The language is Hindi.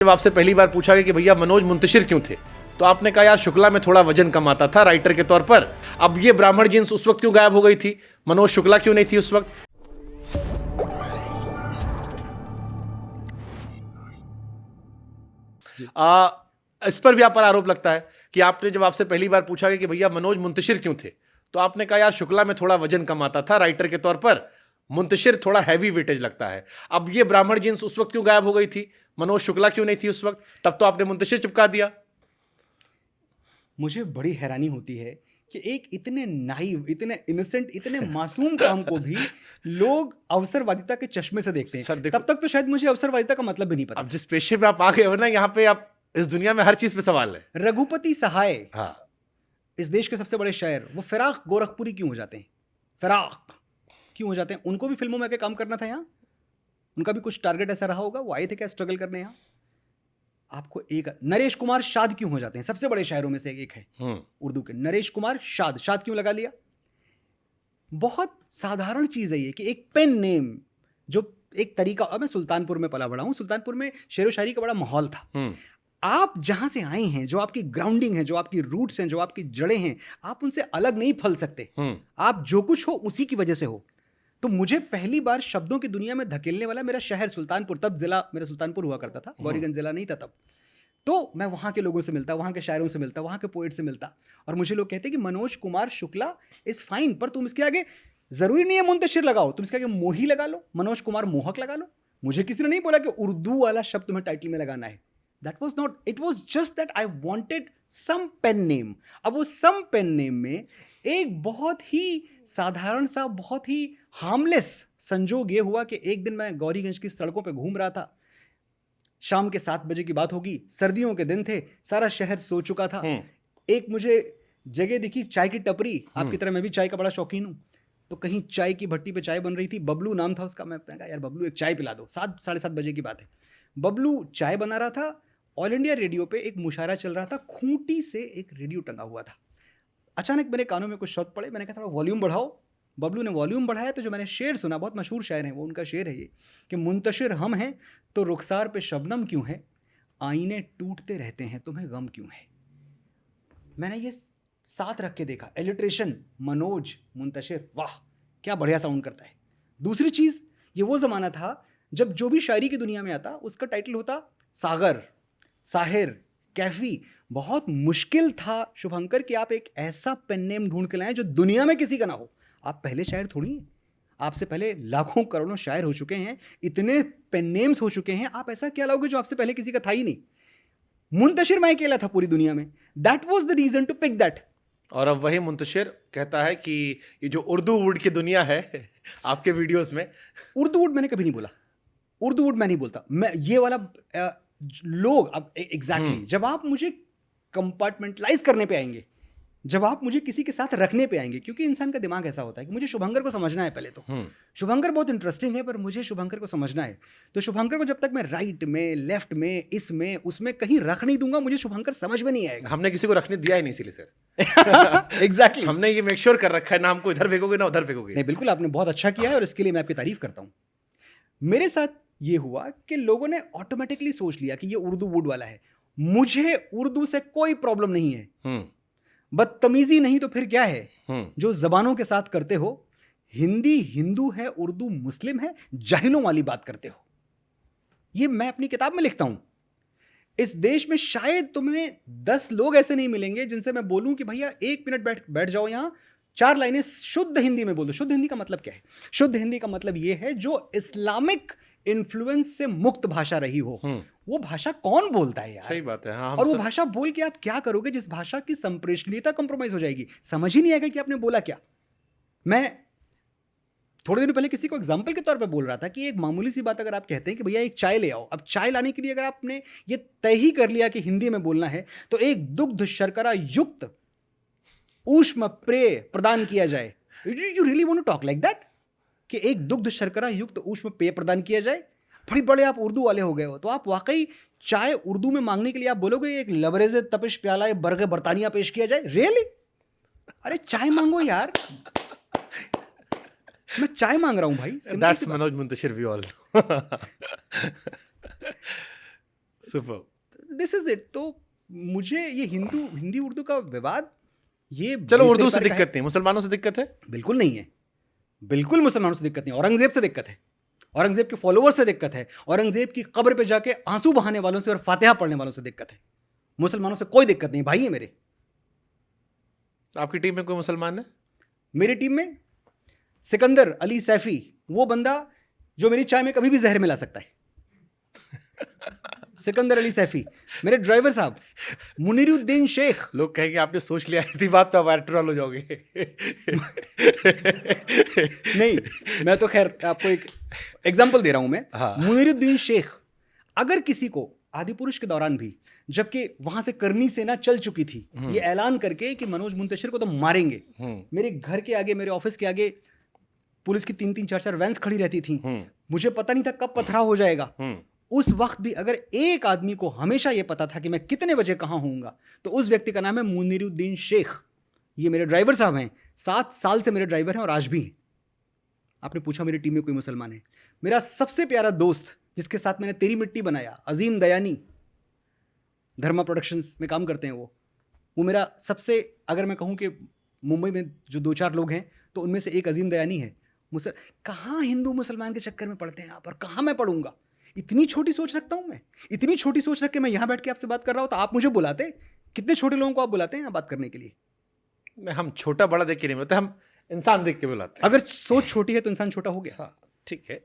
जब आपसे पहली बार पूछा गया कि भैया मनोज मुंतशिर क्यों थे, तो आपने कहा यार शुक्ला में थोड़ा वजन कम आता था राइटर के तौर पर। अब ये ब्राह्मण जीन्स उस वक्त क्यों गायब हो गई थी, मनोज शुक्ला क्यों नहीं थी उस वक्त? इस पर भी आप पर आरोप लगता है कि आपने जब आपसे पहली बार पूछा गया कि भैया मनोज मुंतशिर क्यों थे, तो आपने कहा यार शुक्ला में थोड़ा वजन कम आता था राइटर के तौर पर, मुंतशिर थोड़ा हैवी वेटेज लगता है। अब ये ब्राह्मण जीन्स उस वक्त क्यों गायब हो गई थी, मनोज शुक्ला क्यों नहीं थी उस वक्त? तब तो आपने मुंतशिर चिपका दिया। मुझे बड़ी हैरानी होती है कि एक इतने नाइव, इतने इनोसेंट, इतने मासूम काम को भी लोग अवसरवादिता के चश्मे से देखते हैं। तब तक तो शायद मुझे अवसरवादिता का मतलब भी नहीं पता। अब जिस पेशे पे आप आ गए हो ना, यहाँ पे आप इस दुनिया में हर चीज पे सवाल है। रघुपति सहाय, हाँ, इस देश के सबसे बड़े शायर, वो फिराक गोरखपुरी क्यों हो जाते हैं? फिराक क्यों हो जाते हैं? उनको भी फिल्मों में आके काम करना था यहाँ, उनका भी कुछ टारगेट ऐसा रहा होगा, वो आए थे क्या स्ट्रगल करने यहाँ? आपको एक नरेश कुमार शाद क्यों हो जाते हैं? सबसे बड़े शायरों में से एक है उर्दू के, नरेश कुमार शाद। शाद क्यों लगा लिया? बहुत साधारण चीज है ये कि एक पेन नेम, जो एक तरीका। अब मैं सुल्तानपुर में पला बड़ा हूं, सुल्तानपुर में शेर व शायरी का बड़ा माहौल था। आप जहां से आए हैं, जो आपकी ग्राउंडिंग है, जो आपकी रूट्स हैं, जो आपकी जड़ें हैं, आप उनसे अलग नहीं फल सकते। आप जो कुछ हो उसी की वजह से हो। तो मुझे पहली बार शब्दों की दुनिया में धकेलने वाला मेरा शहर सुल्तानपुर, तब जिला मेरा सुल्तानपुर हुआ करता था, गौरीगंज जिला नहीं था तब। तो मैं वहाँ के लोगों से मिलता, वहाँ के शायरों से मिलता, वहाँ के पोएट से मिलता, और मुझे लोग कहते कि मनोज कुमार शुक्ला इज़ फाइन, पर तुम इसके आगे ज़रूरी नहीं है मुंतशिर लगाओ, तुम इसके आगे मोही लगा लो, मनोज कुमार मोहक लगा लो। मुझे किसी ने नहीं बोला कि उर्दू वाला शब्द तुम्हें टाइटल में लगाना है। That was not, it was just that I wanted some pen name. अब वो सम पेन नेम में एक बहुत ही साधारण सा, बहुत ही हार्मलेस संजोग ये हुआ कि एक दिन मैं गौरीगंज की सड़कों पे घूम रहा था, शाम के 7 बजे की बात होगी, सर्दियों के दिन थे, सारा शहर सो चुका था। एक मुझे जगह दिखी, चाय की टपरी, आपकी तरह मैं भी चाय का बड़ा शौकीन हूँ, तो कहीं चाय की भट्टी पे चाय बन रही थी, बबलू नाम था उसका। मैं कहा यार बबलू एक चाय पिला दो, 7 साढ़े 7 बजे की बात है। बबलू चाय बना रहा था, ऑल इंडिया रेडियो पे एक मुशायरा चल रहा था, खूंटी से एक रेडियो टंगा हुआ था। अचानक मेरे कानों में कुछ शब्द पड़े, मैंने कहा थोड़ा वॉल्यूम बढ़ाओ। बबलू ने वॉल्यूम बढ़ाया तो जो मैंने शेर सुना, बहुत मशहूर शायर है वो, उनका शेर है ये कि मुंतशिर हम हैं तो रुखसार पे शबनम क्यों है, आईने टूटते रहते हैं तुम्हें गम क्यों है। मैंने ये साथ रख के देखा, एलिट्रेशन, मनोज मुंतशिर, वाह क्या बढ़िया साउंड करता है। दूसरी चीज़, ये वो ज़माना था जब जो भी शायरी की दुनिया में आता उसका टाइटल होता सागर, साहिर, कैफी। बहुत मुश्किल था शुभंकर कि आप एक ऐसा पेन नेम ढूंढ के लाएं जो दुनिया में किसी का ना हो। आप पहले शायर थोड़ी हैं, आपसे पहले लाखों करोड़ों शायर हो चुके हैं, इतने पेन नेम्स हो चुके हैं, आप ऐसा क्या लाओगे जो आपसे पहले किसी का था ही नहीं? मुंतशिर मैं अकेला था पूरी दुनिया में। That was the reason to pick that. और अब वही मुंतशिर कहता है कि ये जो उर्दू वुड की दुनिया है आपके वीडियोस में, उर्दू वुड मैंने कभी नहीं बोला, उर्दू वुड मैं नहीं बोलता। मैं ये वाला लोग अब एग्जैक्टली जब आप मुझे कंपार्टमेंटलाइज करने पे आएंगे, जब आप मुझे किसी के साथ रखने पे आएंगे, क्योंकि इंसान का दिमाग ऐसा होता है कि मुझे शुभंकर को समझना है पहले तो। शुभंकर बहुत इंटरेस्टिंग है, पर मुझे शुभंकर को समझना है। तो शुभंकर को जब तक मैं राइट में, लेफ्ट में, इसमें उसमें कहीं रख नहीं दूंगा, मुझे शुभंकर समझ में नहीं आएगा। हमने किसी को रखने दिया ही नहीं इसीलिए सर। एग्जैक्टली हमने ये मेक श्योर कर रखा है ना, हमको इधर फेंकोगे ना उधर फेंकोगे। नहीं, बिल्कुल आपने बहुत अच्छा किया है और इसके लिए मैं आपकी तारीफ करता हूँ। मेरे साथ ये हुआ कि लोगों ने ऑटोमेटिकली सोच लिया कि ये उर्दू वुड वाला है। मुझे उर्दू से कोई प्रॉब्लम नहीं है, बदतमीजी नहीं तो फिर क्या है जो जबानों के साथ करते हो। हिंदी हिंदू है, उर्दू मुस्लिम है, जाहिलों वाली बात करते हो। ये मैं अपनी किताब में लिखता हूं। इस देश में शायद तुम्हें 10 लोग ऐसे नहीं मिलेंगे जिनसे मैं बोलूं कि भैया 1 मिनट बैठ जाओ यहां, 4 लाइनें शुद्ध हिंदी में बोल दो। शुद्ध हिंदी का मतलब क्या है? शुद्ध हिंदी का मतलब यह है जो इस्लामिक इन्फ्लुएंस से मुक्त भाषा रही हो। वो भाषा कौन बोलता है यार? सही बात है। हाँ, और वो भाषा बोल के आप क्या करोगे जिस भाषा की संप्रेषणीयता कंप्रोमाइज हो जाएगी? समझ ही नहीं आएगा कि आपने बोला क्या। मैं थोड़े दिन पहले किसी को एग्जाम्पल के तौर पे बोल रहा था कि एक मामूली सी बात अगर आप कहते हैं कि भैया एक चाय ले आओ, अब चाय लाने के लिए अगर आपने ये तय ही कर लिया कि हिंदी में बोलना है तो एक दुग्ध शर्करा युक्त ऊष्म पेय प्रदान किया जाए। You really want to talk like that कि एक दुग्ध शर्करा युक्त ऊष्म पेय प्रदान किया जाए? बड़ी बड़े आप उर्दू वाले हो गए हो। तो आप वाकई चाय उर्दू में मांगने के लिए आप बोलोगे एक लबरेज तपिश प्याला बर्ग बर्तानिया पेश किया जाए? रियली? अरे चाय मांगो यार, मैं चाय मांग रहा हूं भाई। That's Manoj Muntashir we all. Super. This is it. तो मुझे ये हिंदी उर्दू का विवाद, ये चलो उर्दू बेसिर से पर का है। दिक्कत नहीं, मुसलमानों से दिक्कत है? बिल्कुल नहीं है, बिल्कुल मुसलमानों से दिक्कत नहीं। औरंगजेब से दिक्कत है, औरंगजेब के फॉलोअर्स से दिक्कत है, औरंगजेब की कब्र पे जाके आंसू बहाने वालों से और फातिहा पढ़ने वालों से दिक्कत है। मुसलमानों से कोई दिक्कत नहीं, भाई है मेरे। आपकी टीम में कोई मुसलमान है? मेरी टीम में सिकंदर अली सैफी, वो बंदा जो मेरी चाय में कभी भी जहर मिला सकता है। सिकंदर अली सैफी। मेरे ड्राइवर साहब मुनीरुद्दीन शेख। लोग कहेंगे आपने सोच लिया, इसी बात पे आप वायरल हो जाओगे। नहीं, मैं तो खैर आपको एक एग्जांपल दे रहा हूं मैं। हाँ। मुनीरुद्दीन शेख, अगर किसी को आदि पुरुष के दौरान भी, जबकि वहां से करनी सेना चल चुकी थी, ये ऐलान करके कि मनोज मुंतशिर को तो मारेंगे, मेरे घर के आगे, मेरे ऑफिस के आगे पुलिस की 3-3 4-4 वैन्स खड़ी रहती थी, मुझे पता नहीं था कब पथराव हो जाएगा। उस वक्त भी अगर एक आदमी को हमेशा यह पता था कि मैं कितने बजे कहां होऊंगा, तो उस व्यक्ति का नाम है मुनीरुद्दीन शेख। ये मेरे ड्राइवर साहब हैं, 7 साल से मेरे ड्राइवर हैं और आज भी हैं। आपने पूछा मेरी टीम में कोई मुसलमान है? मेरा सबसे प्यारा दोस्त जिसके साथ मैंने तेरी मिट्टी बनाया, अजीम दयानी, धर्मा प्रोडक्शंस में काम करते हैं वो मेरा सबसे, अगर मैं कहूँ कि मुंबई में जो 2-4 लोग हैं तो उनमें से एक अजीम दयानी है। कहाँ हिंदू मुसलमान के चक्कर में पड़ते हैं आप, और कहाँ मैं पढ़ूंगा? इतनी छोटी सोच रखता हूँ मैं, इतनी छोटी सोच रख के मैं यहाँ बैठ के आपसे बात कर रहा हूँ, तो आप मुझे बुलाते? कितने छोटे लोगों को आप बुलाते हैं यहाँ बात करने के लिए? हम छोटा बड़ा देख के नहीं बुलाते, हम इंसान देख के बुलाते हैं। अगर सोच छोटी है तो इंसान छोटा हो गया। हाँ, ठीक है।